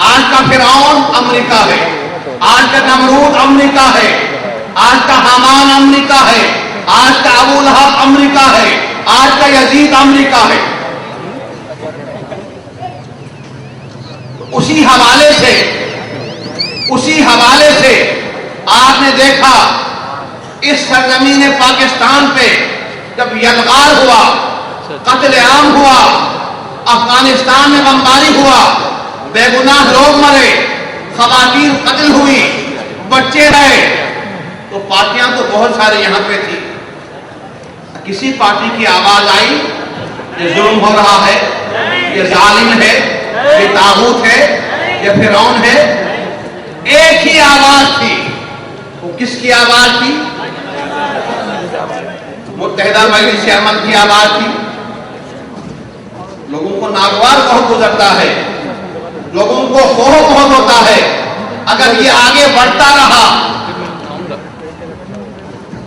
آج کا فرعون امریکہ ہے، آج کا نمرود امریکہ ہے، آج کا حامان امریکہ ہے، آج کا ابو لہب امریکہ ہے، آج کا یزید امریکہ ہے۔ اسی حوالے سے آپ نے دیکھا اس سرزمین پاکستان پہ جب یلغار ہوا، قتل عام ہوا، افغانستان میں بمباری ہوا، بے گناہ لوگ مرے، خواتین قتل ہوئی، بچے رہے، تو پارٹیاں تو بہت سارے یہاں پہ تھی، کسی پارٹی کی آواز آئی یہ ظلم ہو رہا ہے، یہ ظالم ہے، یہ طاغوت ہے، یہ فرعون ہے؟ ایک ہی آواز تھی، وہ کس کی آواز تھی؟ متحدہ مجلس عمل کی آواز تھی۔ لوگوں کو ناگوار بہت گزرتا ہے، لوگوں کو خوف بہت ہوتا ہے، اگر یہ آگے بڑھتا رہا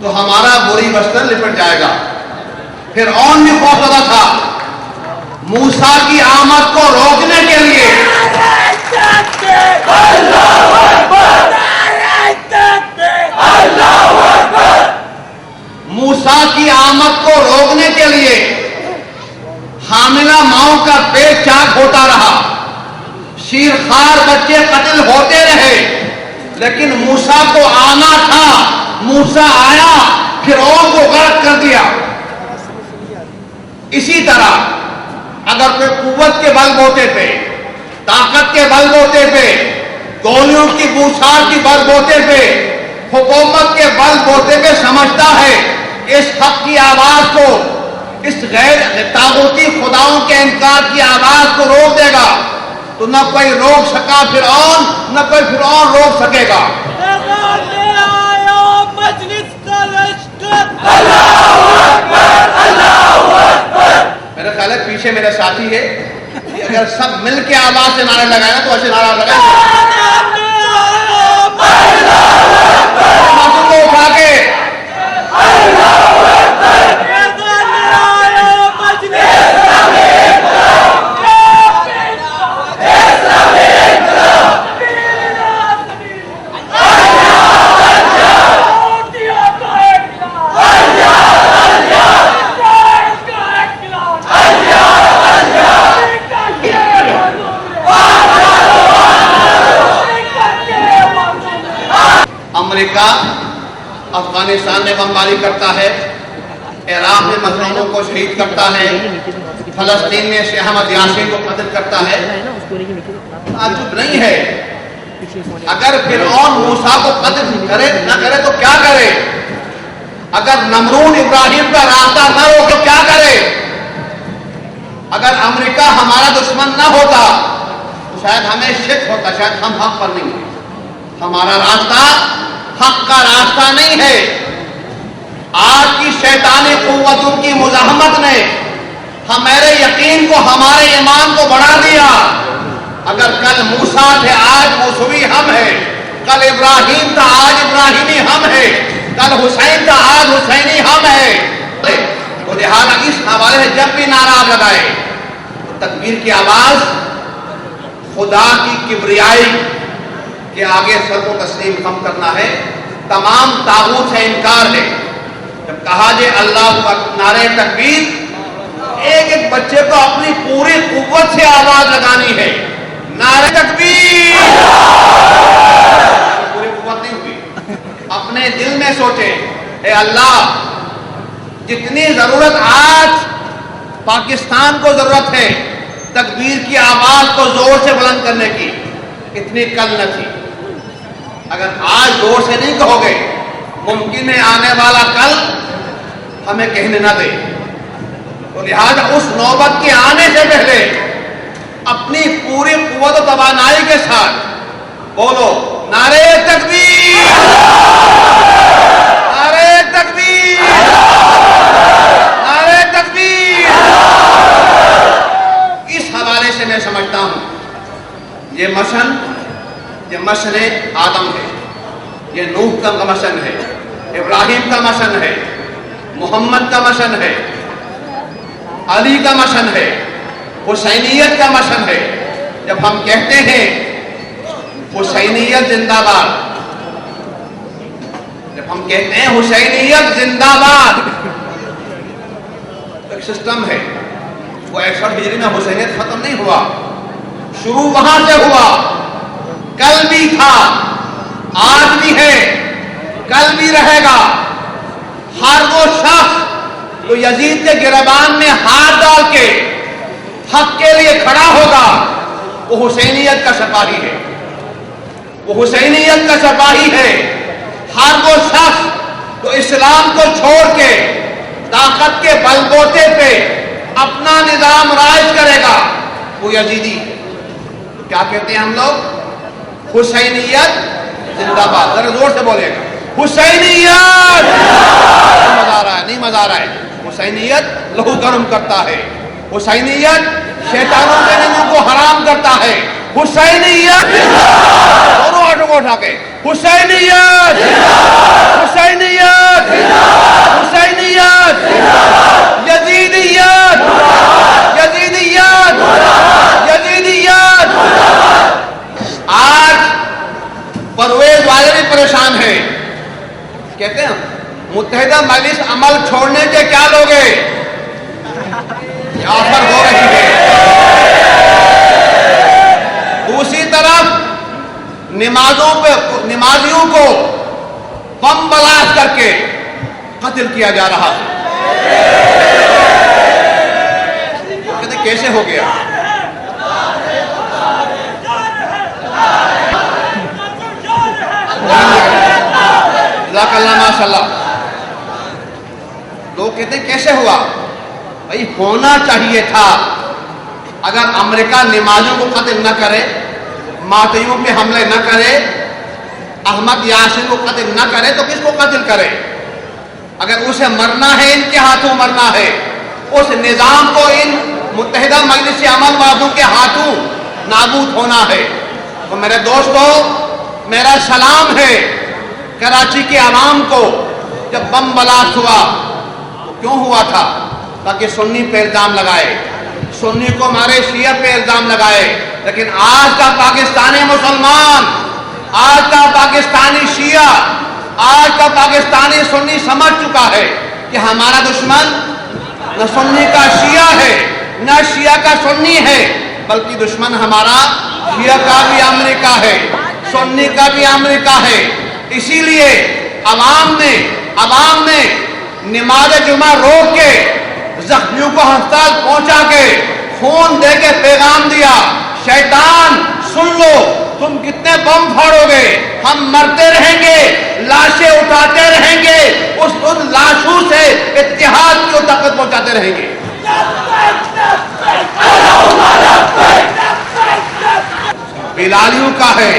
تو ہمارا بری بستر لپٹ جائے گا۔ فرعون بھی خوف زدہ تھا، موسیٰ کی آمد کو روکنے کے لیے موسیٰ کی آمد کو روکنے کے لیے حاملہ ماؤں کا پیٹ چاک ہوتا رہا، شیرخوار بچے قتل ہوتے رہے، لیکن موسیٰ کو آنا تھا۔ موسیٰ آیا، فرعون کو غرق کر دیا۔ اسی طرح اگر کوئی قوت کے بل بوتے پہ، طاقت کے بل بوتے پہ، گولیوں کی بوچھار کی بل بوتے پہ، حکومت کے بل بوتے پہ سمجھتا ہے اس حق کی آواز کو، اس غیر طاغوتی خداؤں کے انکار کی آواز کو روک دے گا، تو نہ کوئی روک سکا فرعون، نہ کوئی فرعون روک سکے گا۔ میرا خیال ہے پیچھے میرے ساتھی ہے، اگر سب مل کے آواز سے نعرے لگائے تو ایسے نعرہ لگائیں کو اٹھا کے بمباری کرتا ہے، عراق میں مظلوموں کو شہید کرتا ہے، فلسطین میں شیخ احمد یاسین کو قتل کرتا ہے، تعجب نہیں ہے۔ اگر فرعون موسیٰ کو قتل کرے نہ کرے تو کیا کرے؟ اگر نمرود ابراہیم کا راستہ نہ ہو تو کیا کرے؟ اگر امریکہ ہمارا دشمن نہ ہوتا تو شاید ہمیں شک ہوتا، شاید ہم حق پر نہیں ہیں۔ ہمارا راستہ حق کا راستہ نہیں ہے۔ آج کی شیطانی قوتوں کی مزاحمت نے ہمارے یقین کو، ہمارے ایمان کو بڑھا دیا۔ اگر کل موسیٰ تھے آج موسوی ہم ہیں، کل ابراہیم تھا آج ابراہیمی ہم ہیں، کل حسین تھا آج حسینی ہم ہیں، تو لہٰذا اس حوالے سے جب بھی نعرہ لگائے تو تکبیر کی آواز خدا کی کبریائی کے آگے سر کو تسلیم خم کرنا ہے، تمام طاغوت سے انکار ہے۔ جب کہا جائے اللہ نعرہ تکبیر، ایک ایک بچے کو اپنی پوری قوت سے آواز لگانی ہے، نعرہ تکبیر۔ پوری قوت نہیں ہوئی، اپنے دل میں سوچے، اے اللہ جتنی ضرورت آج پاکستان کو ضرورت ہے تکبیر کی آواز کو زور سے بلند کرنے کی، اتنی کل نہ تھی۔ اگر آج زور سے نہیں کہو گے، ممکن ہے آنے والا کل ہمیں کہنے نہ دے، تو لہذا اس نوبت کے آنے سے پہلے اپنی پوری قوت و توانائی کے ساتھ بولو نعرہ تکبیر، نعرہ تکبیر، نعرہ تکبیر۔ اس حوالے سے میں سمجھتا ہوں یہ مشن آدم ہے، یہ نوح کا مشن ہے، ابراہیم کا مشن ہے، محمد کا مشن ہے، علی کا مشن ہے، حسینیت کا مشن ہے۔ جب ہم کہتے ہیں حسینیت زندہ باد، جب ہم کہتے ہیں حسینیت زندہ باد، ایک سسٹم ہے، وہ 61 ہجری میں حسینیت ختم نہیں ہوا، شروع وہاں سے ہوا، کل بھی تھا، آج بھی ہے، کل بھی رہے گا۔ ہر وہ شخص جو یزید کے گریبان میں ہاتھ ڈال کے حق کے لیے کھڑا ہوگا وہ حسینیت کا سپاہی ہے، وہ حسینیت کا سپاہی ہے۔ ہر وہ شخص جو اسلام کو چھوڑ کے طاقت کے بل بوتے پہ اپنا نظام رائج کرے گا وہ یزیدی ہے۔ کیا کہتے ہیں ہم لوگ؟ حسینیت زندہ باد۔ ذرا زور سے بولے گا، حسینیت۔ نہیں مزہ آ رہا ہے، نہیں مزہ آ رہا ہے۔ حسینیت لہو گرم کرتا ہے، حسینیت شیطانوں کے نمو کو حرام کرتا ہے، حسینیت دونوں ہاتھوں کو اٹھا کے حسینیت، حسینیت، حسینیت، یزیدیت، یزیدیت، یزیدیت۔ آج پرویز والے بھی پریشان ہیں، کہتے ہیں متحدہ مجلس عمل چھوڑنے کے کیا لوگے؟ یہ آفر ہو رہی ہے۔ دوسری طرف نمازیوں کو بم بلاسٹ کر کے قتل کیا جا رہا ہے۔ کہتے کیسے ہو گیا؟ جزاک اللہ، ماشاء اللہ۔ لوگ کہتے ہیں کیسے ہوا؟ بھائی ہونا چاہیے تھا۔ اگر امریکہ نمازیوں کو قتل نہ کرے، ماتیوں پہ حملے نہ کرے، احمد یاسین کو قتل نہ کرے تو کس کو قتل کرے؟ اگر اسے مرنا ہے ان کے ہاتھوں مرنا ہے، اس نظام کو ان متحدہ مجلس عمل والوں کے ہاتھوں نابود ہونا ہے۔ تو میرے دوستو، میرا سلام ہے کراچی کے عوام کو۔ جب بم بلاسٹ ہوا تو کیوں ہوا تھا؟ تاکہ سنی پہ الزام لگائے، سنی کو مارے، شیعہ پہ الزام لگائے۔ لیکن آج کا پاکستانی مسلمان، آج کا پاکستانی شیعہ، آج کا پاکستانی سنی سمجھ چکا ہے کہ ہمارا دشمن نہ سنی کا شیعہ ہے نہ شیعہ کا سنی ہے، بلکہ دشمن ہمارا شیعہ کا بھی امریکہ ہے، سنی کا بھی امریکہ ہے۔ اسی لیے عوام نے عوام نے نماز جمعہ روک کے زخمیوں کو ہسپتال پہنچا کے خون دے کے پیغام دیا، شیطان سن لو، تم کتنے بم پھاڑو گے، ہم مرتے رہیں گے، لاشیں اٹھاتے رہیں گے، ان لاشوں سے اتحاد کی طاقت پہنچاتے رہیں گے۔ بلالیوں کا ہے،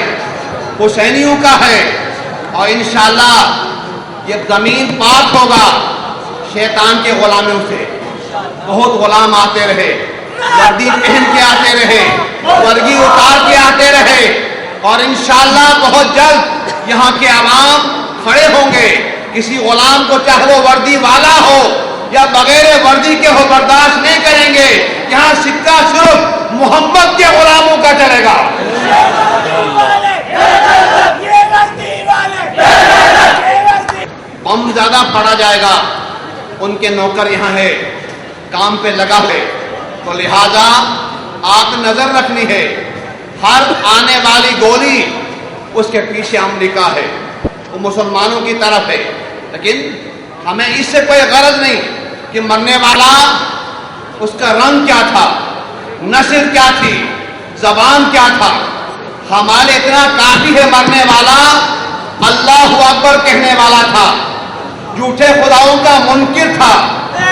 حسینیوں کا ہے، اور انشاءاللہ یہ زمین پاک ہوگا شیطان کے غلامیوں سے۔ بہت غلام آتے رہے، وردی پہن کے آتے رہے، ورگی اتار کے آتے رہے، اور انشاءاللہ بہت جلد یہاں کے عوام کھڑے ہوں گے۔ کسی غلام کو چاہے وہ وردی والا ہو یا بغیر وردی کے ہو، برداشت نہیں کریں گے۔ یہاں سکہ صرف محمد کے غلاموں کا چلے گا۔ بم زیادہ پڑا جائے گا، ان کے نوکر یہاں ہے، کام پہ لگا ہے، تو لہذا آپ نظر رکھنی ہے۔ ہر آنے والی گولی اس کے پیچھے امریکہ ہے، وہ مسلمانوں کی طرف ہے، لیکن ہمیں اس سے کوئی غرض نہیں کہ مرنے والا اس کا رنگ کیا تھا، نسل کیا تھی، زبان کیا تھا۔ ہمارے اتنا کافی ہے مرنے والا اللہ اکبر کہنے والا تھا، جھوٹے خداؤں کا منکر تھا،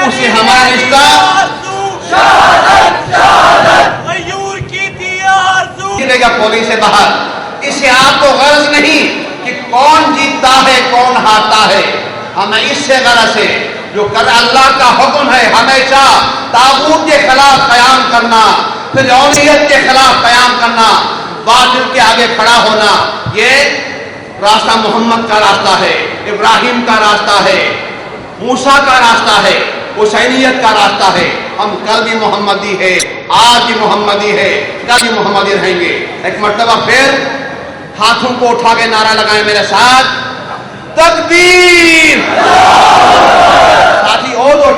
اسے ہمارا رشتہ گرے گا پولیس سے باہر۔ اسے آپ کو غرض نہیں کہ کون جیتتا ہے کون ہارتا ہے، ہمیں اس سے غرض ہے جو کل اللہ کا حکم ہے ہمیشہ طاغوت کے خلاف قیام کرنا، فرعونیت کے خلاف قیام کرنا، باطل کے آگے کھڑا ہونا۔ یہ راستہ محمد کا راستہ ہے، ابراہیم کا راستہ ہے، موسیٰ کا راستہ ہے، حسینیت کا راستہ ہے۔ ہم کل بھی محمدی ہے، آج بھی محمدی ہے، کل بھی محمدی رہیں گے۔ ایک مرتبہ پھر ہاتھوں کو اٹھا کے نعرہ لگائیں میرے ساتھ، تکبیر۔ ساتھی اور